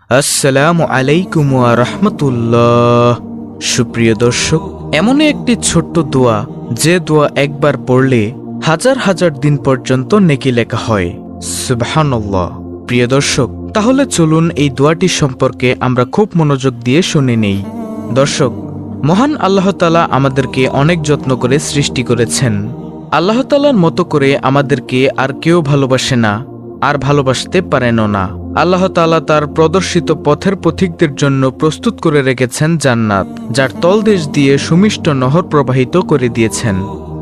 আসসালামু আলাইকুম ওয়া রাহমাতুল্লাহ। সুপ্রিয় দর্শক, এমনই একটি ছোট্ট দোয়া, যে দোয়া একবার পড়লে হাজার হাজার দিন পর্যন্ত নেকি লেখা হয়। সুবহানাল্লাহ। প্রিয় দর্শক, তাহলে চলুন এই দোয়াটি সম্পর্কে আমরা খুব মনোযোগ দিয়ে শুনে নেই। দর্শক, মহান আল্লাহ তাআলা আমাদেরকে অনেক যত্ন করে সৃষ্টি করেছেন। আল্লাহ তাআলার মতো করে আমাদেরকে আর কেউ ভালোবাসে না, আর ভালোবাসতে পারেনও না। আল্লাহ তাআলা তার প্রদর্শিত পথের পথিকদের জন্য প্রস্তুত করে রেখেছেন জান্নাত, যার তলদেশ দিয়ে সুমিষ্ট নহর প্রবাহিত করে দিয়েছেন।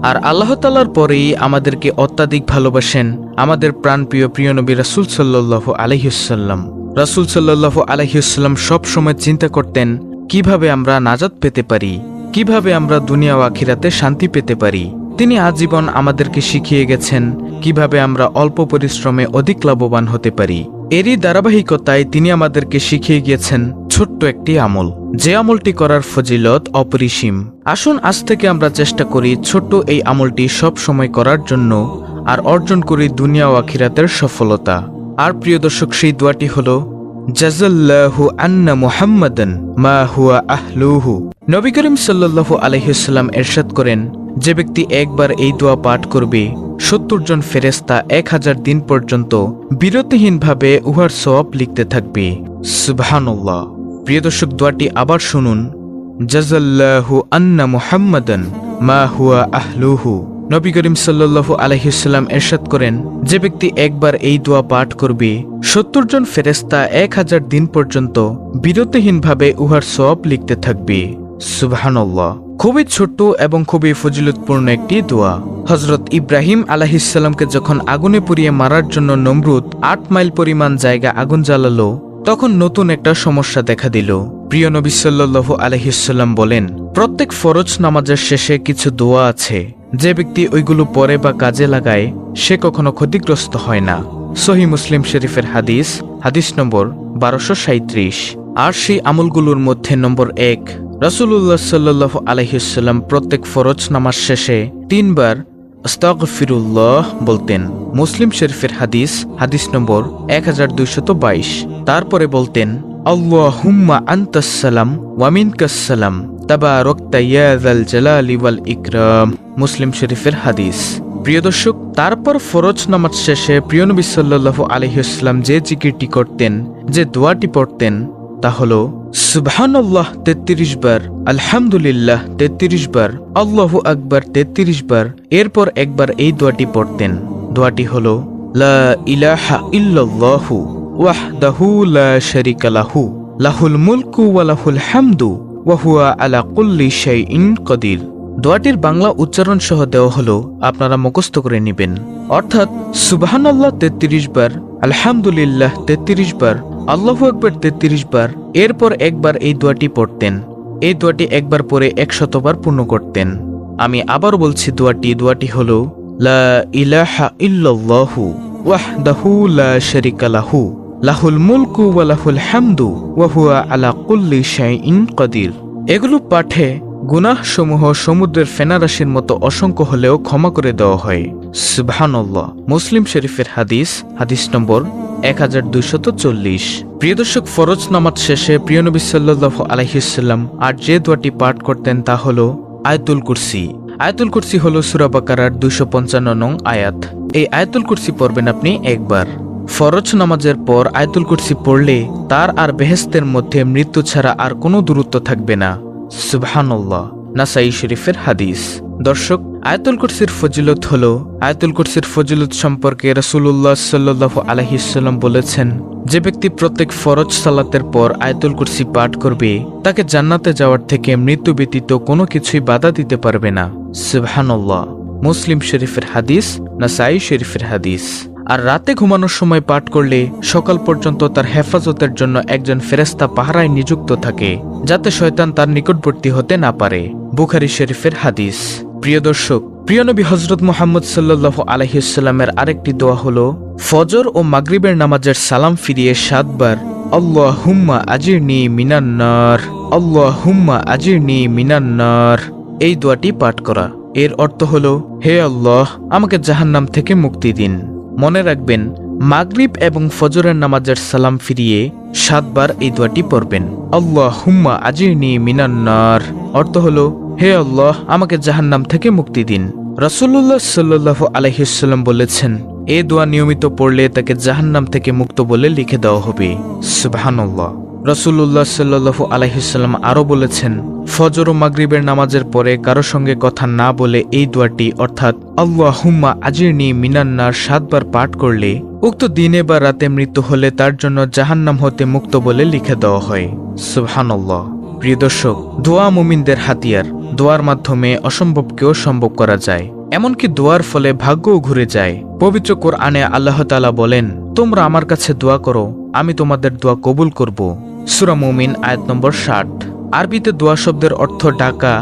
আর আল্লাহ তাআলার পরেই আমাদেরকে অত্যাধিক ভালোবাসেন আমাদের প্রাণপ্রিয় প্রিয় নবী রাসূল সাল্লাল্লাহু আলাইহি ওয়াসাল্লাম। রাসূল সাল্লাল্লাহু আলাইহি ওয়াসাল্লাম সব সময় চিন্তা করতেন কিভাবে আমরা নাজাত পেতে পারি, কিভাবে আমরা দুনিয়া ও আখিরাতে শান্তি পেতে পারি। তিনি আজীবন আমাদেরকে শিখিয়ে গেছেন কিভাবে আমরা অল্প পরিশ্রমে অধিক লাভবান হতে পারি। এরই ধারাবাহিকতায় তিনি আমাদেরকে শিখিয়ে গিয়েছেন ছোট্ট একটি আমল, যে আমলটি করার ফজিলত অপরিসীম। আসুন আজ থেকে আমরা চেষ্টা করি ছোট্ট এই আমলটি সব সময় করার জন্য, আর অর্জন করি দুনিয়া ও আখিরাতের সফলতা। আর প্রিয় দর্শক, সেই দোয়াটি হলো জাযাল্লাহু আন্না মুহাম্মাদান মা হুয়া আহলুহু। নবী করিম সাল্লাল্লাহু আলাইহি ওয়াসাল্লাম ইরশাদ করেন, যে ব্যক্তি একবার এই দোয়া পাঠ করবে, ৭০ জন ফেরেশতা ১০০০ দিন পর্যন্ত বিরতিহীনভাবে উহার সওয়াব লিখতে থাকবে। সুবহানাল্লাহ। প্রিয় দর্শক, দোয়াটি আবার শুনুন। জাযাল্লাহু আন্না মুহাম্মাদান মা হুয়া আহলুহু। নবী করিম সাল্লাল্লাহু আলাইহি ওয়াসাল্লাম ইরশাদ করেন, যে ব্যক্তি একবার এই দোয়া পাঠ করবে, ৭০ জন ফেরেশতা ১০০০ দিন পর্যন্ত বিরতিহীনভাবে উহার সওয়াব লিখতে থাকবে। সুবহানাল্লাহ। খুবই ছোট্ট এবং খুবই ফজিলতপূর্ণ একটি দোয়া। হযরত ইব্রাহিম আলাইহিসসালামকে যখন আগুনে পুড়িয়ে মারার জন্য নমরুদ ৮ মাইল পরিমাণ জায়গা আগুন জ্বালালো, তখন নতুন একটা সমস্যা দেখা দিল। প্রিয় নবী সাল্লাল্লাহু আলাইহি ওয়াসাল্লাম বলেন, প্রত্যেক ফরজ নামাজের শেষে কিছু দোয়া আছে, যে ব্যক্তি ওইগুলো পড়ে বা কাজে লাগায় সে কখনো ক্ষতিগ্রস্ত হয় না। সহিহ মুসলিম শরীফের হাদিস, হাদিস নম্বর ১২৩৭। আর সেই আমলগুলোর মধ্যে নম্বর ১, রাসূলুল্লাহ সাল্লাল্লাহু আলাইহি ওয়াসাল্লাম প্রত্যেক ফরজ নামাজ শেষে ৩ বার আস্তাগফিরুল্লাহ বলতেন। মুসলিম শরীফের হাদিস, হাদিস নম্বর ১২২২। তারপরে বলতেন, আল্লাহুম্মা আনতাস সালাম ওয়া মিনকাস সালাম তাবারাকতা ইয়া যাল জালালি ওয়াল ইকরাম। মুসলিম শরীফের হাদিস। প্রিয় দর্শক, তারপর ফরজ নামাজ শেষে প্রিয় নবী সাল্লাল্লাহু আলাইহি ওয়াসাল্লাম যে জিকিরটি করতেন, যে দোয়াটি পড়তেন, তা হলো সুবহানাল্লাহ ৩৩ বার, আলহামদুলিল্লাহ ৩৩ বার, আল্লাহু আকবার ৩৩ বার। এরপর একবার এই দোয়াটি পড়তেন। দোয়াটি হলো লা ইলাহা ইল্লাল্লাহু ওয়াহদাহু লা শারীকা লাহু লাহুল মুলকু ওয়া লাহুল হামদু ওয়া হুয়া আলা কুল্লি শাইইন কাদির। দোয়াটির বাংলা উচ্চারণ সহ দেওয়া হলো, আপনারা মুখস্থ করে নেবেন। অর্থাৎ সুবহানাল্লাহ ৩৩ বার, আলহামদুলিল্লাহ ৩৩ বার, আল্লাহু আকবার ৩৩ বার। এরপর একবার এই দোয়াটি পড়তেন। এই দোয়াটি একবার পরে ১০০ বার পূর্ণ করতেন। আমি আবার বলছি দোয়াটি হলো লা ইলাহা ইল্লাল্লাহু ওয়াহদাহু লা শারীকা লাহু লাহুল মুলকু ওয়া লাহুল হামদু ওয়া হুয়া আলা কুল্লি শাইইন কাদির। এগুলো পাঠে গুনাহ সমূহ সমুদ্রের ফেনারাশির মতো অসংখ্য হলেও ক্ষমা করে দেওয়া হয়। সুবহানাল্লাহ। মুসলিম শরীফের হাদিস, হাদিস নম্বর ১২৪০। প্রিয় দর্শক, ফরজ নামাজ শেষে প্রিয় নবী সাল্লাল্লাহু আলাইহি ওয়াসাল্লাম আর যে দোয়াটি পাঠ করতেন তা হলো আয়াতুল কুরসি। আয়াতুল কুরসি হলো সূরা বাকারার ২৫৫ নং আয়াত। এই আয়াতুল কুরসি পড়বেন আপনি একবার। ফরজ নামাজের পর আয়াতুল কুরসি পড়লে তার আর বেহেশতের মধ্যে মৃত্যু ছাড়া আর কোনো দূরত্ব থাকবে না। সুবহানাল্লাহ। নাসাই শরীফের হাদিস। দর্শক, আয়াতুল কুরসির ফজিলত হলো, আয়াতুল কুরসির ফজিলত সম্পর্কে রাসূলুল্লাহ সাল্লাল্লাহু আলাইহি ওয়াসাল্লাম বলেছেন, যে ব্যক্তি প্রত্যেক ফরজ সালাতের পর আয়াতুল কুরসি পাঠ করবে, তাকে জান্নাতে যাওয়ার থেকে মৃত্যু ব্যতীত কোনো কিছুই বাধা দিতে পারবে না। সুবহানাল্লাহ। মুসলিম শরীফের হাদিস, নাসাই শরীফের হাদিস। আর রাতে ঘুমানোর সময় পাঠ করলে সকাল পর্যন্ত তার হেফাজতের জন্য একজন ফেরেশতা পাহারায় নিযুক্ত থাকে, যাতে শয়তান তার নিকটবর্তী হতে না পারে। বুখারী শরীফের হাদিস। প্রিয় দর্শক, প্রিয় নবী হযরত মুহাম্মদ সাল্লাল্লাহু আলাইহি ওয়াসাল্লামের আরেকটি দোয়া হলো ফজর ও মাগরিবের নামাজের সালাম ফিরিয়ে ৭ বার আল্লাহুম্মা আজিরনি মিনান নার, আল্লাহুম্মা আজিরনি মিনান নার এই দোয়াটি পাঠ করা। এর অর্থ হলো, হে আল্লাহ, আমাকে জাহান্নাম থেকে মুক্তি দিন। মনে রাখবেন, মাগরিব এবং ফজরের নামাজের সালাম ফিরিয়ে 7 বার এই দোয়াটি পড়বেন। আল্লাহুম্মা আজিরনি মিনান নার, অর্থ হলো, হে আল্লাহ, আমাকে জাহান্নাম থেকে মুক্তি দিন। রাসূলুল্লাহ সাল্লাল্লাহু আলাইহি ওয়াসাল্লাম বলেছেন, এই দোয়া নিয়মিত পড়লে তাকে জাহান্নাম থেকে মুক্ত বলে লিখে দেওয়া হবে। সুবহানাল্লাহ। রাসূলুল্লাহ সাল্লাল্লাহু আলাইহি ওয়াসাল্লাম আরও বলেছেন, ফজর ও মাগরিবের নামাজের পরে কারো সঙ্গে কথা না বলে এই দোয়াটি অর্থাৎ আল্লাহুম্মা আজিরনি মিনান নার 7 বার পাঠ করলে উক্ত দিনে বা রাতে মৃত্যু হলে তার জন্য জাহান্নাম হতে মুক্ত বলে লিখে দেওয়া হয়। সুবহানাল্লাহ। প্রিয় দর্শক, দোয়া মুমিনদের হাতিয়ার। দোয়ার মাধ্যমে অসম্ভবকেও সম্ভব করা যায়, এমনকি দোয়ার ফলে ভাগ্যও ঘুরে যায়। পবিত্র কোরআনে আল্লাহ তাআলা বলেন, তোমরা আমার কাছে দোয়া করো, আমি তোমাদের দোয়া কবুল করব। সূরা মুমিন আয়াত নম্বর 60। আরবিতে দোয়া শব্দের অর্থ ডাকা,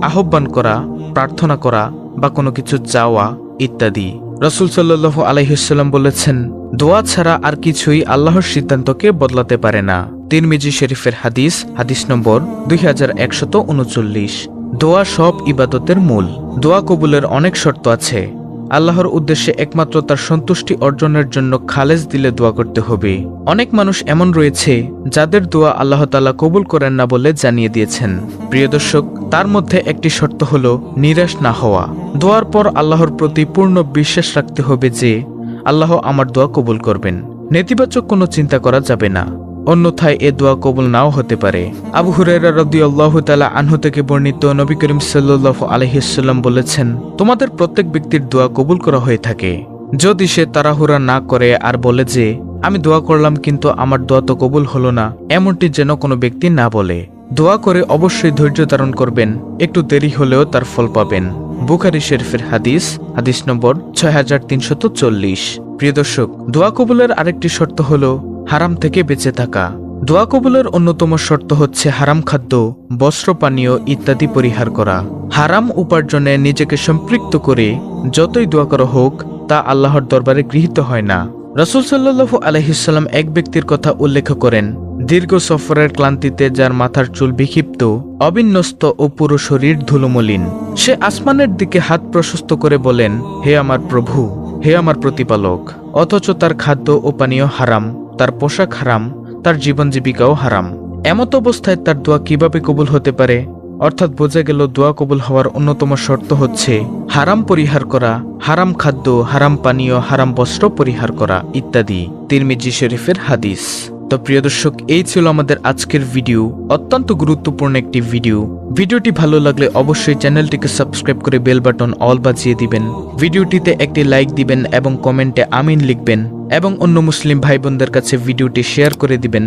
আহ্বান করা, প্রার্থনা করা বা কোনো কিছু চাওয়া ইত্যাদি। রাসূল সাল্লাল্লাহু আলাইহি ওয়াসাল্লাম বলেছেন, দোয়া ছাড়া আর কিছুই আল্লাহর সিদ্ধান্তকে বদলাতে পারে না। তিরমিজি শরীফের হাদিস, হাদিস নম্বর 2139। দোয়া সব ইবাদতের মূল। দোয়া কবুলের অনেক শর্ত আছে। আল্লাহর উদ্দেশ্যে একমাত্র তার সন্তুষ্টি অর্জনের জন্য খালেস দিলে দোয়া করতে হবে। অনেক মানুষ এমন রয়েছে যাদের দোয়া আল্লাহ তাআলা কবুল করেন না বলে জানিয়ে দিয়েছেন। প্রিয় দর্শক, তার মধ্যে একটি শর্ত হলো নিরাশ না হওয়া। দোয়ার পর আল্লাহর প্রতি পূর্ণ বিশ্বাস রাখতে হবে যে আল্লাহ আমার দোয়া কবুল করবেন। নেতিবাচক কোনো চিন্তা করা যাবে না, অন্যথায় এ দোয়া কবুল নাও হতে পারে। আবু হুরায়রা রাদিয়াল্লাহু তাআলা আনহু থেকে বর্ণিত, নবী করিম সাল্লাল্লাহু আলাইহি ওয়াসাল্লাম বলেছেন, তোমাদের প্রত্যেক ব্যক্তির দোয়া কবুল করা হয়ে থাকে যদি সে তাড়াহুড়া না করে আর বলে যে আমি দোয়া করলাম কিন্তু আমার দোয়া তো কবুল হলো না, এমনটি যেন কোনো ব্যক্তি না বলে। দোয়া করে অবশ্যই ধৈর্য ধারণ করবেন, একটু দেরি হলেও তার ফল পাবেন। বুখারী শরীফের হাদিস, হাদিস নম্বর 6340। প্রিয় দর্শক, দোয়া কবুলের আরেকটি শর্ত হলো হারাম থেকে বেঁচে থাকা। দোয়া কবুলের অন্যতম শর্ত হচ্ছে হারাম খাদ্য, বস্ত্র, পানীয় ইত্যাদি পরিহার করা। হারাম উপার্জনে নিজেকে সম্পৃক্ত করে যতই দোয়া করা হোক তা আল্লাহর দরবারে গৃহীত হয় না। রাসূল সাল্লাল্লাহু আলাইহি ওয়াসাল্লাম এক ব্যক্তির কথা উল্লেখ করেন, দীর্ঘ সফরের ক্লান্তিতে যার মাথার চুল বিক্ষিপ্ত, অবিন্যস্ত ও পুরো শরীর ধুলোমলিন, সে আসমানের দিকে হাত প্রশস্ত করে বলেন, হে আমার প্রভু, হে আমার প্রতিপালক, অথচ তার খাদ্য ও পানীয় হারাম, তার পোশাক হারাম, তার জীবন জীবিকাও হারাম। এমত অবস্থায় তার দোয়া কিভাবে কবুল হতে পারে? অর্থাৎ বোঝা গেল দোয়া কবুল হওয়ার অন্যতম শর্ত হচ্ছে হারাম পরিহার করা, হারাম খাদ্য, হারাম পানীয়, হারাম বস্ত্র পরিহার করা ইত্যাদি। তিরমিজি শরীফের হাদিস। তো প্রিয় দর্শক, এই ছিল আমাদের আজকের ভিডিও। অত্যন্ত গুরুত্বপূর্ণ একটি ভিডিও। ভিডিওটি ভালো লাগলে অবশ্যই চ্যানেলটিকে সাবস্ক্রাইব করে বেল বাটন অল বাজিয়ে দিবেন। ভিডিওটিতে একটি লাইক দিবেন এবং কমেন্টে আমিন লিখবেন এবং অন্য মুসলিম ভাই বোনদের কাছে ভিডিওটি শেয়ার করে দিবেন।